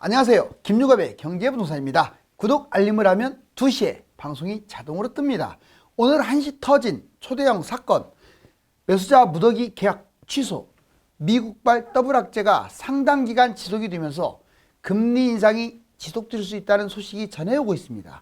안녕하세요. 김유갑의 경제부동산입니다. 구독, 알림을 하면 2시에 방송이 자동으로 뜹니다. 오늘 1시 터진 초대형 사건, 매수자 무더기 계약 취소, 미국발 더블 악재가 상당 기간 지속이 되면서 금리 인상이 지속될 수 있다는 소식이 전해오고 있습니다.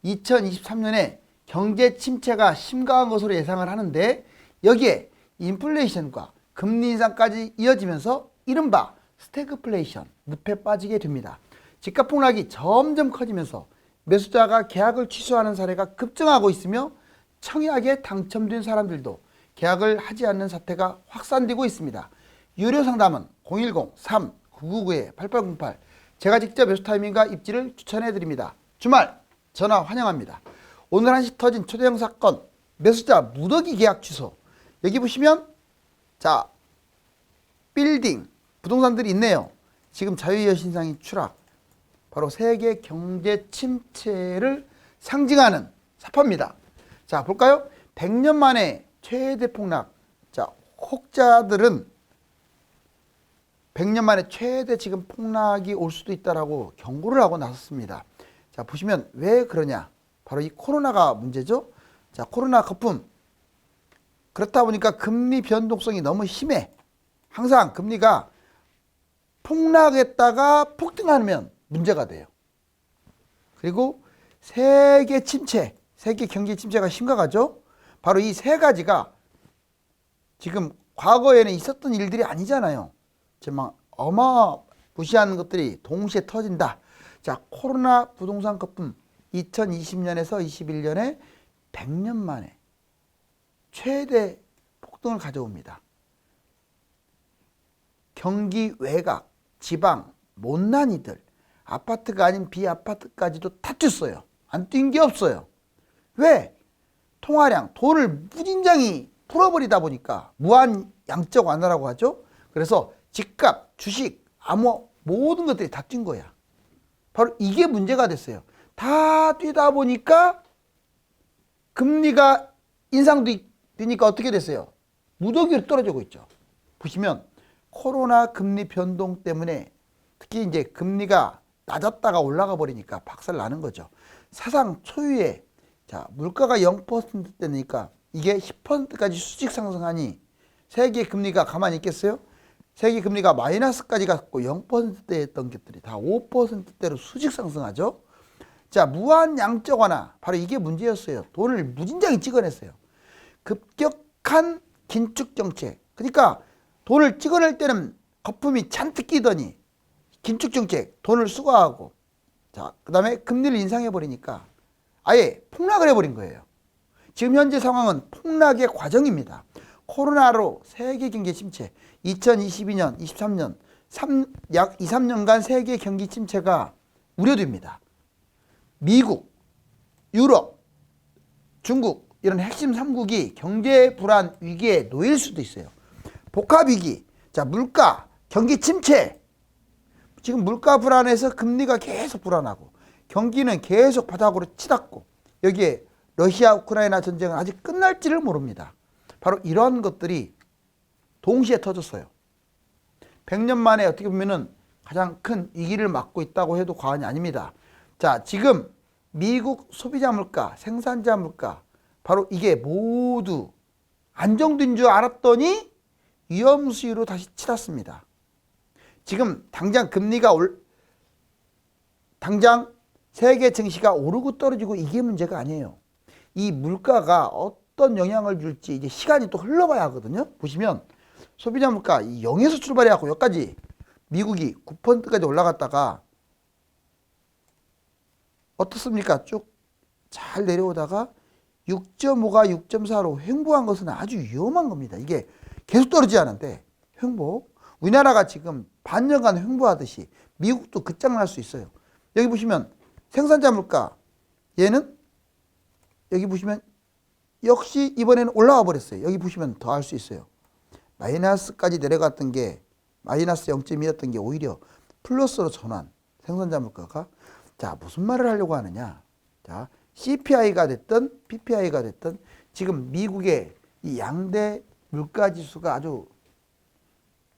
2023년에 경제 침체가 심각한 것으로 예상을 하는데, 여기에 인플레이션과 금리 인상까지 이어지면서 이른바 스태그플레이션, 늪에 빠지게 됩니다. 집값 폭락이 점점 커지면서 매수자가 계약을 취소하는 사례가 급증하고 있으며, 청약에 당첨된 사람들도 계약을 하지 않는 사태가 확산되고 있습니다. 유료 상담은 010-3999-8808, 제가 직접 매수 타이밍과 입지를 추천해 드립니다. 주말 전화 환영합니다. 오늘 1시 터진 초대형 사건, 매수자 무더기 계약 취소. 여기 보시면 자, 빌딩 부동산들이 있네요. 지금 자유의 신상이 추락, 바로 세계 경제 침체를 상징하는 사파입니다. 자, 볼까요? 100년 만에 최대 폭락. 자, 혹자들은 100년 만에 최대 지금 폭락이 올 수도 있다라고 경고를 하고 나섰습니다. 자, 보시면 왜 그러냐? 바로 이 코로나가 문제죠. 자, 코로나 거품. 그렇다 보니까 금리 변동성이 너무 심해. 항상 금리가 폭락했다가 폭등하면 문제가 돼요. 그리고 세계 침체, 세계 경제 침체가 심각하죠. 바로 이 세 가지가 지금 과거에는 있었던 일들이 아니잖아요. 정말 어마무시한 것들이 동시에 터진다. 자, 코로나 부동산 거품 2020년에서 21년에 100년 만에 최대 폭등을 가져옵니다. 경기 외곽, 지방, 못난 이들, 아파트가 아닌 비아파트까지도 다 뛰었어요. 안 뛴 게 없어요. 왜? 통화량, 돈을 무진장이 풀어버리다 보니까 무한 양적 완화라고 하죠. 그래서 집값, 주식, 모든 것들이 다 뛴 거야. 바로 이게 문제가 됐어요. 다 뛰다 보니까 금리가 인상되니까 어떻게 됐어요? 무더기로 떨어지고 있죠. 보시면 코로나 금리 변동 때문에 특히 이제 금리가 낮았다가 올라가 버리니까 박살 나는 거죠. 사상 초유의, 자, 물가가 0%대니까 이게 10%까지 수직 상승하니 세계 금리가 가만히 있겠어요? 세계 금리가 마이너스까지 갔고 0%대였던 것들이 다 5%대로 수직 상승하죠. 자, 무한 양적 완화, 바로 이게 문제였어요. 돈을 무진장이 찍어냈어요. 급격한 긴축 정책. 그러니까 돈을 찍어낼 때는 거품이 잔뜩 끼더니 긴축 정책, 돈을 수거하고, 자, 그 다음에 금리를 인상해 버리니까 아예 폭락을 해버린 거예요. 지금 현재 상황은 폭락의 과정입니다. 코로나로 세계 경제 침체, 2022년, 23년 약 2, 3년간 세계 경기 침체가 우려됩니다. 미국, 유럽, 중국 이런 핵심 3국이 경제 불안 위기에 놓일 수도 있어요. 복합 위기, 자, 물가, 경기 침체. 지금 물가 불안해서 금리가 계속 불안하고 경기는 계속 바닥으로 치닫고, 여기에 러시아 우크라이나 전쟁은 아직 끝날지를 모릅니다. 바로 이런 것들이 동시에 터졌어요. 100년 만에 어떻게 보면은 가장 큰 위기를 맞고 있다고 해도 과언이 아닙니다. 자, 지금 미국 소비자 물가, 생산자 물가, 바로 이게 모두 안정된 줄 알았더니 위험 수위로 다시 치닫습니다. 지금 당장 당장 세계 증시가 오르고 떨어지고 이게 문제가 아니에요. 이 물가가 어떤 영향을 줄지 이제 시간이 또 흘러봐야 하거든요. 보시면 소비자 물가 0에서 출발해갖고 여기까지 미국이 9%까지 올라갔다가 어떻습니까? 쭉 잘 내려오다가 6.5가 6.4로 횡보한 것은 아주 위험한 겁니다. 이게 계속 떨어지지 않은데 횡보. 우리나라가 지금 반년간 횡보하듯이 미국도 끝장날 수 있어요. 여기 보시면 생산자 물가, 얘는 여기 보시면 역시 이번에는 올라와 버렸어요. 여기 보시면 더 할 수 있어요. 마이너스까지 내려갔던 게, 마이너스 0.2였던 게 오히려 플러스로 전환. 생산자 물가가. 자, 무슨 말을 하려고 하느냐. 자, CPI가 됐든 PPI가 됐든 지금 미국의 이 양대 물가 지수가 아주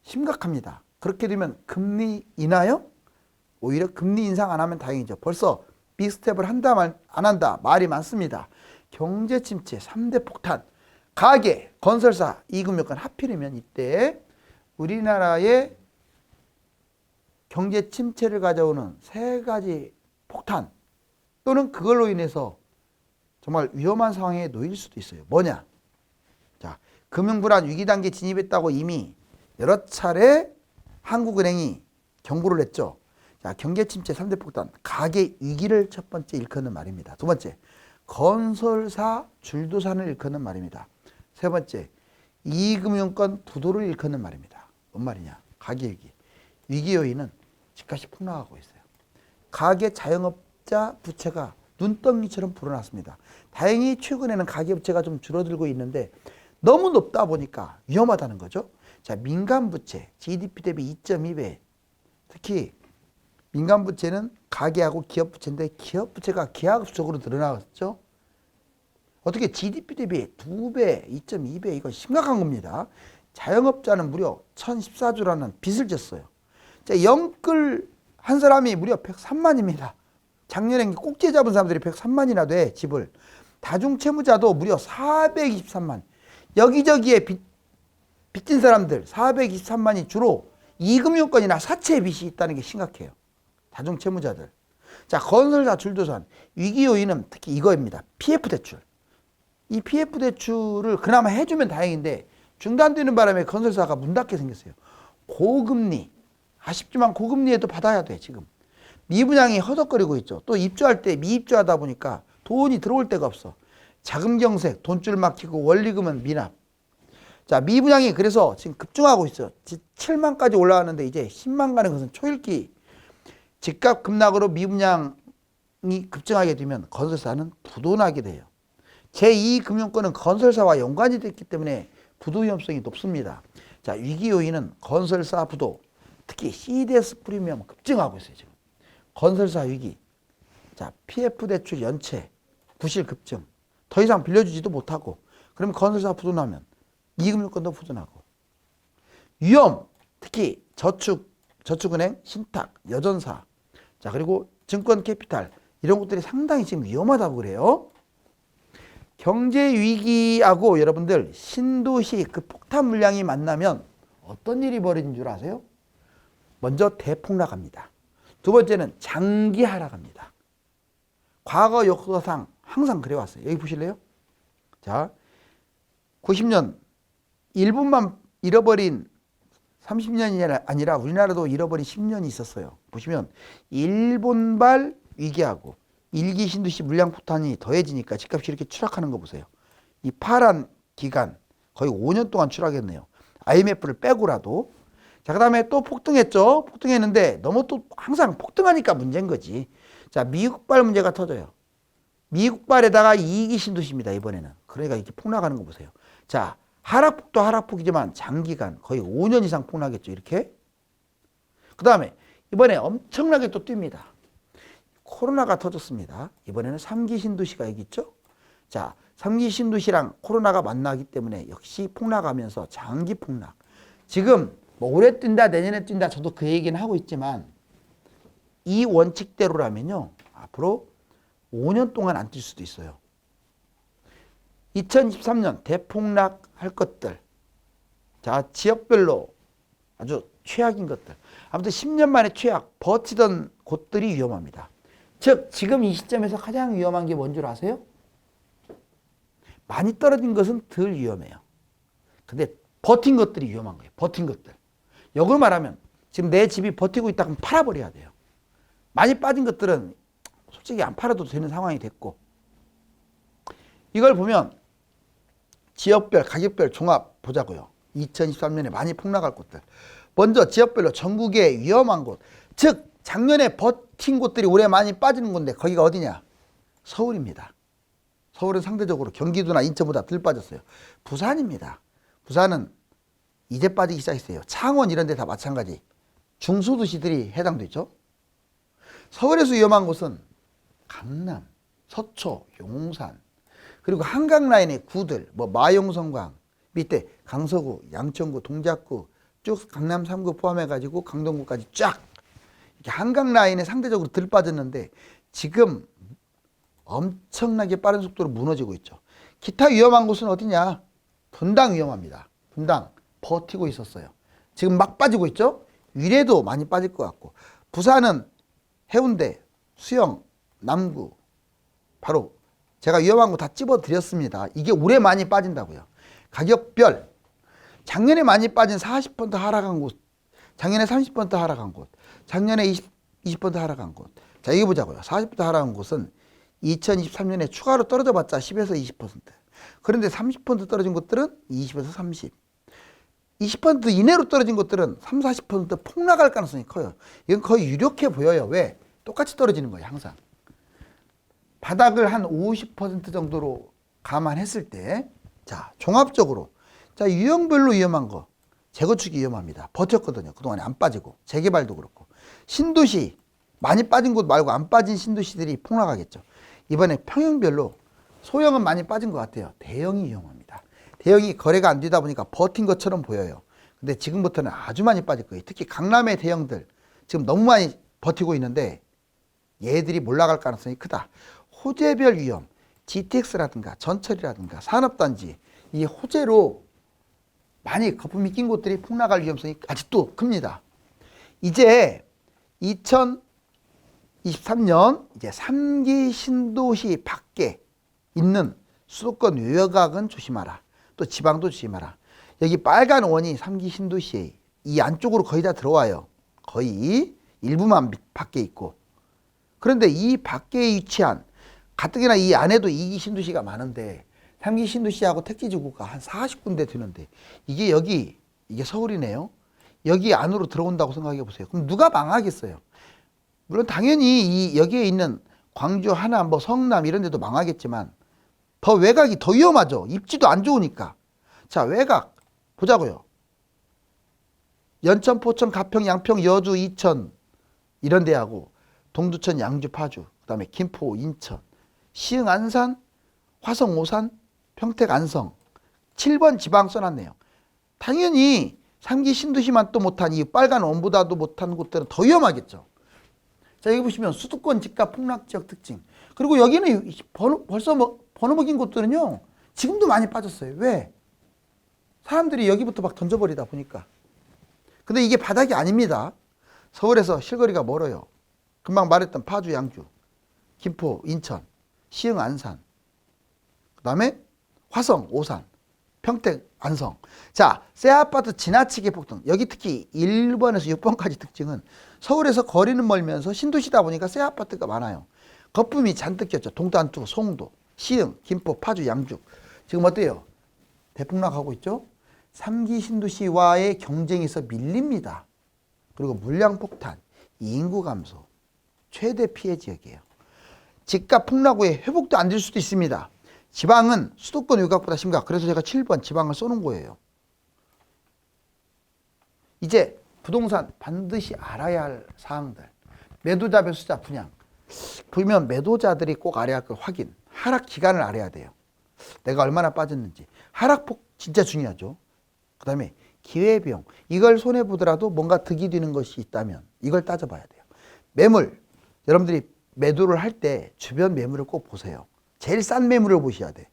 심각합니다. 그렇게 되면 금리 인하요? 오히려 금리 인상 안 하면 다행이죠. 벌써 빅스텝을 한다 안 한다 말이 많습니다. 경제 침체, 3대 폭탄, 가계, 건설사, 이금융권 하필이면 이때 우리나라의 경제 침체를 가져오는 세 가지 폭탄 또는 그걸로 인해서 정말 위험한 상황에 놓일 수도 있어요. 뭐냐? 자, 금융불안 위기 단계 진입했다고 이미 여러 차례 한국은행이 경고를 했죠. 자, 경제 침체 3대 폭탄, 가계 위기를 첫 번째 일컫는 말입니다. 두 번째, 건설사 줄도산을 일컫는 말입니다. 세 번째, 이금융권 부도를 일컫는 말입니다. 뭔 말이냐? 가계 위기. 위기 요인은 집값이 폭락하고 있어요. 가계 자영업자 부채가 눈덩이처럼 불어났습니다. 다행히 최근에는 가계 부채가 좀 줄어들고 있는데 너무 높다 보니까 위험하다는 거죠. 자, 민간 부채, GDP 대비 2.2배. 특히 민간 부채는 가계하고 기업 부채인데 기업 부채가 기하급수적으로 늘어나갔죠. 어떻게 GDP 대비 2배, 2.2배 이건 심각한 겁니다. 자영업자는 무려 1014조라는 빚을 졌어요. 자, 영끌 한 사람이 무려 103만입니다. 작년에 꼭지에 잡은 사람들이 103만이나 돼, 집을. 다중채무자도 무려 423만. 여기저기에 빚진 사람들 423만이 주로 이금융권이나 사채 빚이 있다는 게 심각해요. 다중채무자들. 자, 건설사 줄도산. 위기 요인은 특히 이거입니다. PF 대출. 이 PF 대출을 그나마 해주면 다행인데 중단되는 바람에 건설사가 문 닫게 생겼어요. 고금리. 아쉽지만 고금리에도 받아야 돼, 지금. 미분양이 허덕거리고 있죠. 또 입주할 때 미입주하다 보니까 돈이 들어올 데가 없어. 자금 경색, 돈줄 막히고 원리금은 미납. 자, 미분양이 그래서 지금 급증하고 있어요. 7만까지 올라왔는데 이제 10만 가는 것은 초읽기. 집값 급락으로 미분양이 급증하게 되면 건설사는 부도나게 돼요. 제2금융권은 건설사와 연관이 됐기 때문에 부도 위험성이 높습니다. 자, 위기 요인은 건설사 부도, 특히 CDS 프리미엄 급증하고 있어요, 지금. 건설사 위기. 자, PF 대출 연체, 부실 급증. 더 이상 빌려주지도 못하고. 그러면 건설사 부도 나면 이금융권도 부도나고. 위험, 특히 저축은행, 신탁, 여전사. 자, 그리고 증권 캐피탈. 이런 것들이 상당히 지금 위험하다고 그래요. 경제 위기하고 여러분들 신도시 그 폭탄 물량이 만나면 어떤 일이 벌어진 줄 아세요? 먼저 대폭락합니다. 두 번째는 장기 하락합니다. 과거 역사상 항상 그래왔어요. 여기 보실래요? 자, 90년 일본만 잃어버린 30년이 아니라 우리나라도 잃어버린 10년이 있었어요. 보시면 일본발 위기하고 일기 신도시 물량 폭탄이 더해지니까 집값이 이렇게 추락하는 거 보세요. 이 파란 기간 거의 5년 동안 추락했네요. IMF를 빼고라도. 자, 그 다음에 또 폭등했죠. 폭등했는데 너무 또 항상 폭등하니까 문제인 거지. 자, 미국발 문제가 터져요. 미국발에다가 이기 신도시입니다, 이번에는. 그러니까 이렇게 폭락하는 거 보세요. 자, 하락폭도 하락폭이지만 장기간 거의 5년 이상 폭락했죠, 이렇게. 그 다음에 이번에 엄청나게 또 뜁니다. 코로나가 터졌습니다. 이번에는 3기 신도시가 여기 있죠. 자, 3기 신도시랑 코로나가 만나기 때문에 역시 폭락하면서 장기 폭락. 지금 뭐 올해 뛴다 내년에 뛴다 저도 그 얘기는 하고 있지만 이 원칙대로라면요 앞으로 5년 동안 안 뛸 수도 있어요. 2023년 대폭락할 것들. 자, 지역별로 아주 최악인 것들. 아무튼 10년 만에 최악 버티던 곳들이 위험합니다. 즉 지금 이 시점에서 가장 위험한 게 뭔 줄 아세요? 많이 떨어진 것은 덜 위험해요. 근데 버틴 것들이 위험한 거예요. 버틴 것들. 역으로 말하면 지금 내 집이 버티고 있다 그러면 팔아버려야 돼요. 많이 빠진 것들은 솔직히 안 팔아도 되는 상황이 됐고. 이걸 보면 지역별, 가격별 종합 보자고요. 2023년에 많이 폭락할 곳들. 먼저 지역별로 전국의 위험한 곳. 즉 작년에 버틴 곳들이 올해 많이 빠지는 건데 거기가 어디냐? 서울입니다. 서울은 상대적으로 경기도나 인천보다 덜 빠졌어요. 부산입니다. 부산은 이제 빠지기 시작했어요. 창원 이런 데 다 마찬가지. 중소도시들이 해당되죠. 서울에서 위험한 곳은 강남, 서초, 용산, 그리고 한강 라인의 구들, 뭐 마용성광, 밑에 강서구, 양천구, 동작구, 쭉 강남 3구 포함해가지고 강동구까지 쫙. 이렇게 한강 라인에 상대적으로 덜 빠졌는데 지금 엄청나게 빠른 속도로 무너지고 있죠. 기타 위험한 곳은 어디냐? 분당 위험합니다. 분당 버티고 있었어요. 지금 막 빠지고 있죠. 위례도 많이 빠질 것 같고, 부산은 해운대, 수영, 남구, 바로 제가 위험한 거 다 찝어드렸습니다. 이게 올해 많이 빠진다고요. 가격별 작년에 많이 빠진 40% 하락한 곳, 작년에 30% 하락한 곳, 작년에 20% 하락한 곳. 자, 이거 보자고요. 40% 하락한 곳은 2023년에 추가로 떨어져 봤자 10에서 20%. 그런데 30% 떨어진 곳들은 20에서 30. 20% 이내로 떨어진 것들은 3, 40% 폭락할 가능성이 커요. 이건 거의 유력해 보여요. 왜? 똑같이 떨어지는 거예요. 항상. 바닥을 한 50% 정도로 감안했을 때, 자, 종합적으로, 자, 유형별로 위험한 거, 재건축이 위험합니다. 버텼거든요. 그동안에 안 빠지고. 재개발도 그렇고. 신도시, 많이 빠진 곳 말고 안 빠진 신도시들이 폭락하겠죠. 이번에 평형별로 소형은 많이 빠진 것 같아요. 대형이 위험합니다. 대형이 거래가 안 되다 보니까 버틴 것처럼 보여요. 근데 지금부터는 아주 많이 빠질 거예요. 특히 강남의 대형들 지금 너무 많이 버티고 있는데 얘들이 몰락할 가능성이 크다. 호재별 위험, GTX라든가 전철이라든가 산업단지, 이 호재로 많이 거품이 낀 곳들이 폭락할 위험성이 아직도 큽니다. 이제 2023년 이제 3기 신도시 밖에 있는 수도권 외곽은 조심하라. 또 지방도 조심하라. 여기 빨간 원이 3기 신도시에 이 안쪽으로 거의 다 들어와요. 거의 일부만 밖에 있고. 그런데 이 밖에 위치한 가뜩이나 이 안에도 2기 신도시가 많은데 3기 신도시하고 택지지구가 한 40군데 되는데 이게 여기 이게 서울이네요. 여기 안으로 들어온다고 생각해 보세요. 그럼 누가 망하겠어요? 물론 당연히 이 여기에 있는 광주, 하남, 뭐 성남 이런 데도 망하겠지만 더 외곽이 더 위험하죠. 입지도 안 좋으니까. 자, 외곽 보자고요. 연천, 포천, 가평, 양평, 여주, 이천 이런 데하고 동두천, 양주, 파주, 그다음에 김포, 인천, 시흥, 안산, 화성, 오산, 평택, 안성 7번 지방 써놨네요. 당연히 3기 신도시만 또 못한 이 빨간 원보다도 못한 곳들은 더 위험하겠죠. 자, 여기 보시면 수도권 집값 폭락 지역 특징. 그리고 여기는 벌써 번호 먹인 곳들은요 지금도 많이 빠졌어요. 왜? 사람들이 여기부터 막 던져버리다 보니까. 근데 이게 바닥이 아닙니다. 서울에서 실거리가 멀어요. 금방 말했던 파주, 양주, 김포, 인천, 시흥, 안산, 그 다음에 화성, 오산, 평택, 안성. 자, 새 아파트 지나치게 폭등. 여기 특히 1번에서 6번까지 특징은 서울에서 거리는 멀면서 신도시다 보니까 새 아파트가 많아요. 거품이 잔뜩 꼈죠. 동탄투, 송도, 시흥, 김포, 파주, 양주. 지금 어때요? 대폭락하고 있죠? 3기 신도시와의 경쟁에서 밀립니다. 그리고 물량 폭탄, 인구 감소, 최대 피해 지역이에요. 집값 폭락 후에 회복도 안 될 수도 있습니다. 지방은 수도권 외곽보다 심각. 그래서 제가 7번 지방을 써놓은 거예요. 이제 부동산 반드시 알아야 할 사항들. 매도자, 매수자, 분양. 보면 매도자들이 꼭 알아야 할 거 확인. 하락 기간을 알아야 돼요. 내가 얼마나 빠졌는지. 하락폭 진짜 중요하죠. 그 다음에 기회비용. 이걸 손해보더라도 뭔가 득이 되는 것이 있다면 이걸 따져봐야 돼요. 매물. 여러분들이 매도를 할 때 주변 매물을 꼭 보세요. 제일 싼 매물을 보셔야 돼.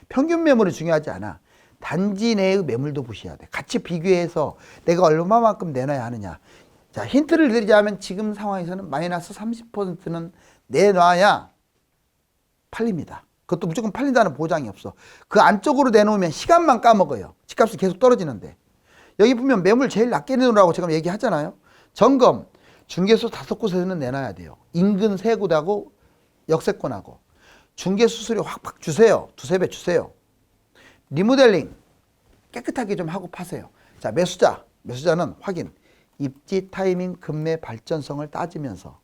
평균 매물이 중요하지 않아. 단지 내의 매물도 보셔야 돼. 같이 비교해서 내가 얼마만큼 내놔야 하느냐. 자, 힌트를 드리자면 지금 상황에서는 마이너스 30%는 내놔야 팔립니다. 그것도 무조건 팔린다는 보장이 없어. 그 안쪽으로 내놓으면 시간만 까먹어요. 집값이 계속 떨어지는데. 여기 보면 매물 제일 낮게 내놓으라고 제가 얘기하잖아요. 점검, 중개소 5곳에서는 내놔야 돼요. 인근 3곳하고 역세권하고. 중개 수수료 확 주세요. 두세 배 주세요. 리모델링 깨끗하게 좀 하고 파세요. 자, 매수자는 확인. 입지, 타이밍, 급매, 발전성을 따지면서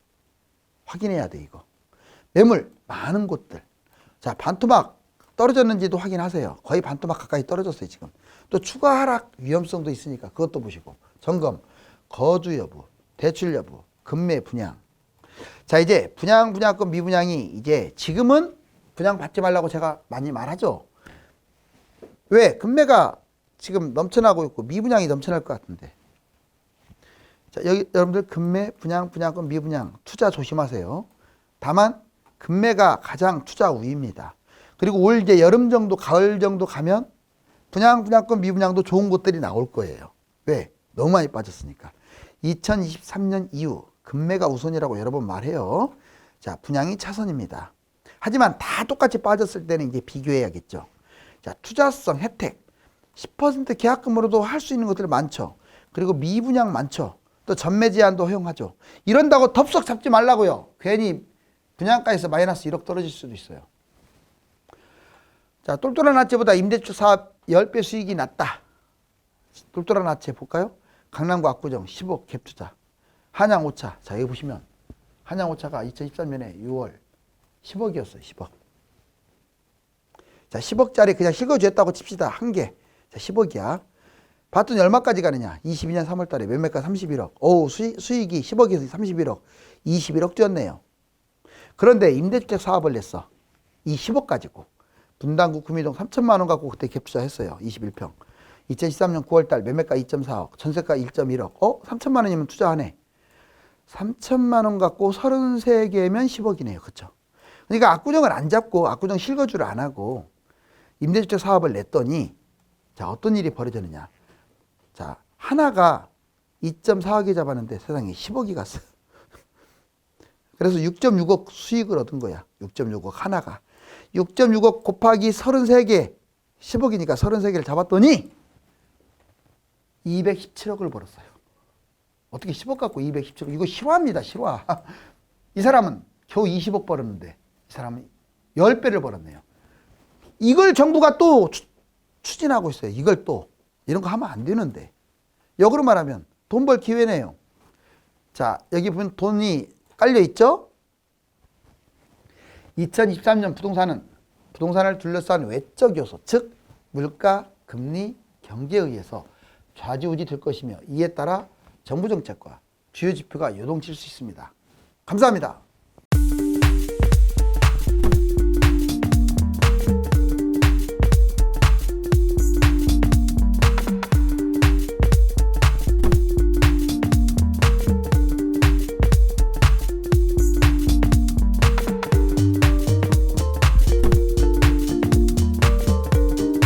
확인해야 돼, 이거. 매물 많은 곳들. 자, 반토막 떨어졌는지도 확인하세요. 거의 반토막 가까이 떨어졌어요, 지금. 또 추가 하락 위험성도 있으니까 그것도 보시고. 점검, 거주 여부, 대출 여부, 급매, 분양. 자, 이제 분양권, 미분양이 이제 지금은 분양 받지 말라고 제가 많이 말하죠. 왜? 급매가 지금 넘쳐나고 있고 미분양이 넘쳐날 것 같은데. 자, 여기 여러분들 금매, 분양, 분양권, 미분양 투자 조심하세요. 다만 금매가 가장 투자 우위입니다. 그리고 올 이제 여름 정도, 가을 정도 가면 분양, 분양권, 미분양도 좋은 곳들이 나올 거예요. 왜? 너무 많이 빠졌으니까. 2023년 이후 금매가 우선이라고 여러 번 말해요. 자, 분양이 차선입니다. 하지만 다 똑같이 빠졌을 때는 이제 비교해야겠죠. 자, 투자성 혜택. 10% 계약금으로도 할 수 있는 것들 많죠. 그리고 미분양 많죠. 또 전매 제한도 허용하죠. 이런다고 덥석 잡지 말라고요. 괜히 분양가에서 마이너스 1억 떨어질 수도 있어요. 자, 똘똘한 아채보다 임대주택 사업 10배 수익이 낮다. 똘똘한 아채 볼까요? 강남구 압구정 10억 갭투자. 한양 5차. 자, 여기 보시면 한양 5차가 2013년에 6월 10억이었어요. 10억. 자, 10억짜리 그냥 실거주했다고 칩시다. 한 개. 자, 10억이야. 봤더니 얼마까지 가느냐? 22년 3월 달에 매매가 31억. 오, 수익이 10억에서 31억. 21억 뛰었네요. 그런데 임대주택 사업을 냈어. 이 10억 가지고. 분당구 구미동 3천만 원 갖고 그때 갭투자 했어요. 21평. 2013년 9월 달 매매가 2.4억. 전세가 1.1억. 3천만 원이면 투자하네. 3천만 원 갖고 33개면 10억이네요. 그렇죠? 그러니까 압구정을 안 잡고 압구정 실거주를 안 하고 임대주택 사업을 냈더니 자, 어떤 일이 벌어졌느냐. 자, 하나가 2.4억에 잡았는데 세상에 10억이 갔어요. 그래서 6.6억 수익을 얻은 거야. 6.6억 하나가. 6.6억 곱하기 33개, 10억이니까 33개를 잡았더니 217억을 벌었어요. 어떻게 10억 갖고 217억. 이거 실화입니다. 실화. 이 사람은 겨우 20억 벌었는데 이 사람은 10배를 벌었네요. 이걸 정부가 또 추진하고 있어요. 이걸 또. 이런 거 하면 안 되는데. 역으로 말하면 돈 벌 기회네요. 자, 여기 보면 돈이 깔려 있죠? 2023년 부동산을 둘러싼 외적 요소, 즉 물가, 금리, 경제에 의해서 좌지우지 될 것이며 이에 따라 정부 정책과 주요 지표가 요동칠 수 있습니다. 감사합니다.